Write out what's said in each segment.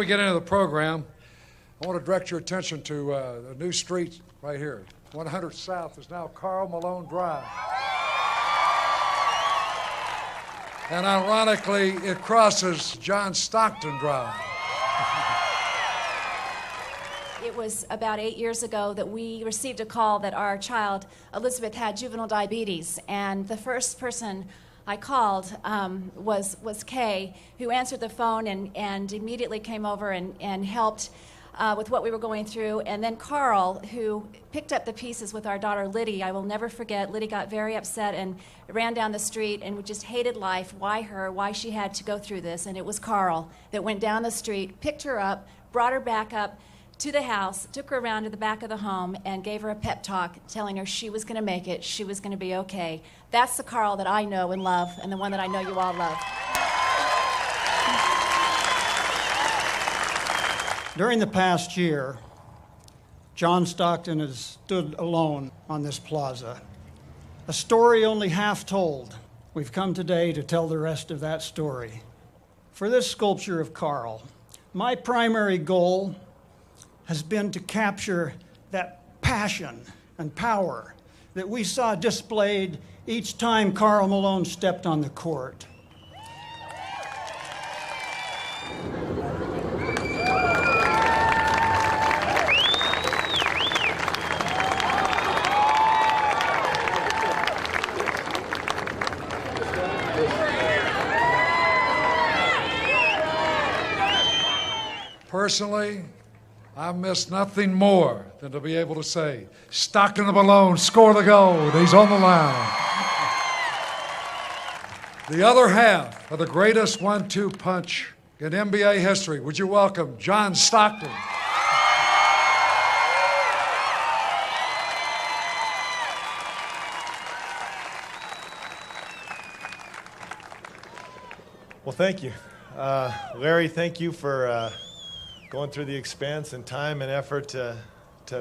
we get into the program, I want to direct your attention to the new street right here. 100 South is now Karl Malone Drive. And ironically, it crosses John Stockton Drive. It was about 8 years ago that we received a call that our child, Elizabeth, had juvenile diabetes. And the first person I called was Kay, who answered the phone and immediately came over and helped with what we were going through. And then Karl, who picked up the pieces with our daughter Liddy. I will never forget, Liddy got very upset and ran down the street and just hated life. Why her? Why she had to go through this? And it was Karl that went down the street, picked her up, brought her back up to the house, took her around to the back of the home, and gave her a pep talk, telling her she was going to make it, she was going to be okay. That's the Karl that I know and love, and the one that I know you all love. During the past year, John Stockton has stood alone on this plaza. A story only half told. We've come today to tell the rest of that story. For this sculpture of Karl, my primary goal has been to capture that passion and power that we saw displayed each time Karl Malone stepped on the court. Personally, I miss nothing more than to be able to say, Stockton the Malone, score the goal. He's on the line. The other half of the greatest 1-2 punch in NBA history. Would you welcome John Stockton? Well, thank you. Larry, thank you for going through the expense and time and effort to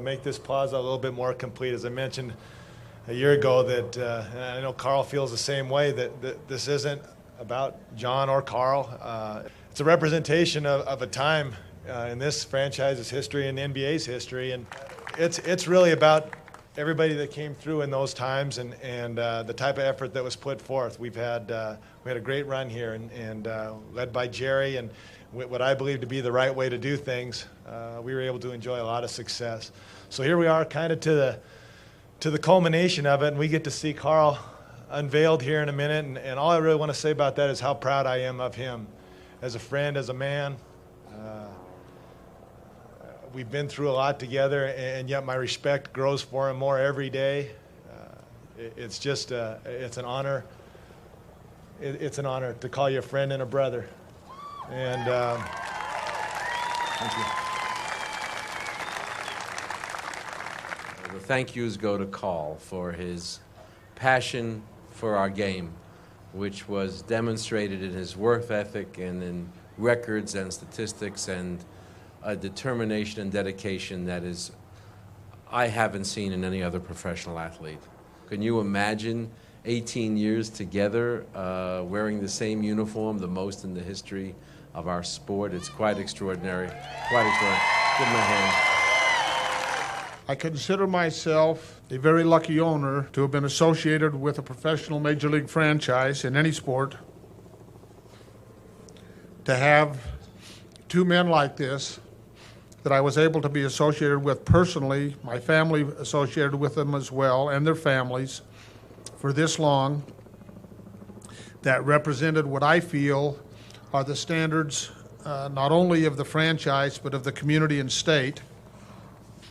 make this plaza a little bit more complete. As I mentioned a year ago, that and I know Karl feels the same way, that this isn't about John or Karl. It's a representation of a time in this franchise's history and the NBA's history, and it's really about everybody that came through in those times and the type of effort that was put forth. We had a great run here, and led by Jerry and what I believe to be the right way to do things, we were able to enjoy a lot of success. So here we are, kind of to the culmination of it, and we get to see Karl unveiled here in a minute. And all I really want to say about that is how proud I am of him as a friend, as a man. We've been through a lot together, and yet my respect grows for him more every day. It's just it's an honor. It's an honor to call you a friend and a brother. And thank you. The thank yous go to Karl for his passion for our game, which was demonstrated in his work ethic and in records and statistics and a determination and dedication that is I haven't seen in any other professional athlete. Can you imagine 18 years together wearing the same uniform, the most in the history of our sport? It's quite extraordinary. Quite extraordinary. Give him a hand. I consider myself a very lucky owner to have been associated with a professional major league franchise in any sport. To have two men like this that I was able to be associated with personally, my family associated with them as well, and their families for this long, that represented what I feel are the standards not only of the franchise but of the community and state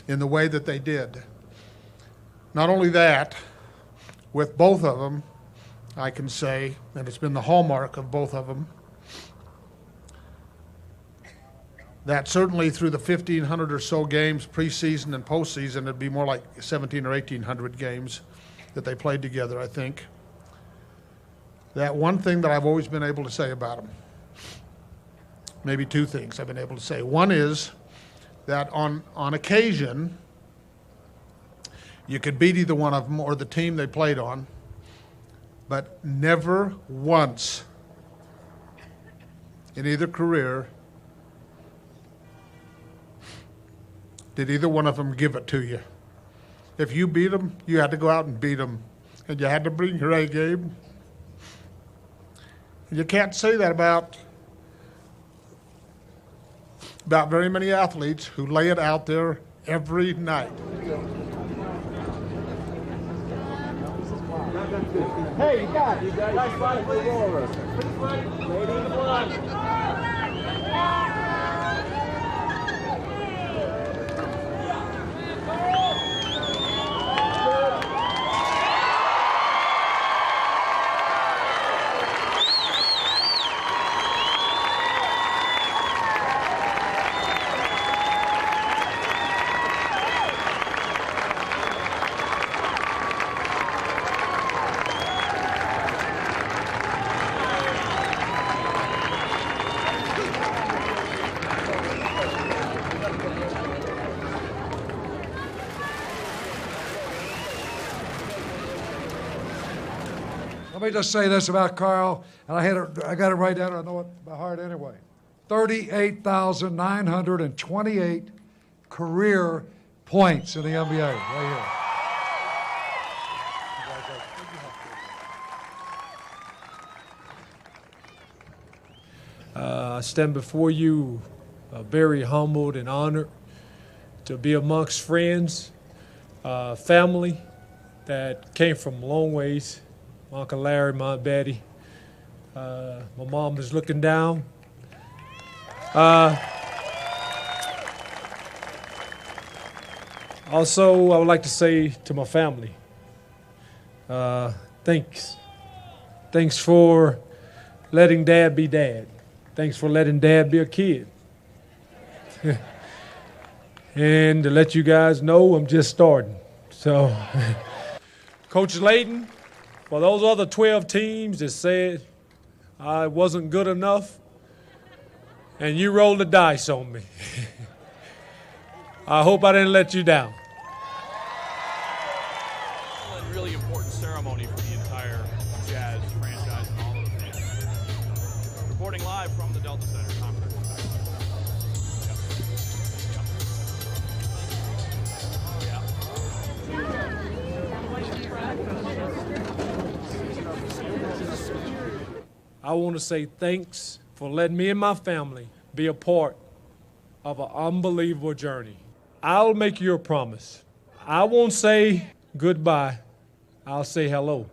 in the way that they did. Not only that, with both of them, I can say, and it's been the hallmark of both of them, that certainly through the 1,500 or so games, preseason and postseason, it'd be more like 1,700 or 1,800 games that they played together, I think. That one thing that I've always been able to say about them, maybe two things I've been able to say. One is that on occasion, you could beat either one of them or the team they played on, but never once in either career did either one of them give it to you. If you beat them, you had to go out and beat them, and you had to bring your A game. You can't say that about very many athletes who lay it out there every night. Hey, you got it. You guys fight for the Walrus. Lady in the blood. Let me just say this about Karl, and I got it right down, I know it by heart anyway. 38,928 career points in the NBA, right here. I stand before you very humbled and honored to be amongst friends, family that came from long ways. My Uncle Larry, my Aunt Betty. My mom is looking down. Also, I would like to say to my family, thanks. Thanks for letting Dad be Dad. Thanks for letting Dad be a kid. And to let you guys know, I'm just starting. So, Coach Layton, for those other 12 teams that said I wasn't good enough, and you rolled the dice on me, I hope I didn't let you down. A really important ceremony for the entire Jazz franchise and all of the fans. Reporting live from the Delta Center Conference. I want to say thanks for letting me and my family be a part of an unbelievable journey. I'll make you a promise. I won't say goodbye. I'll say hello.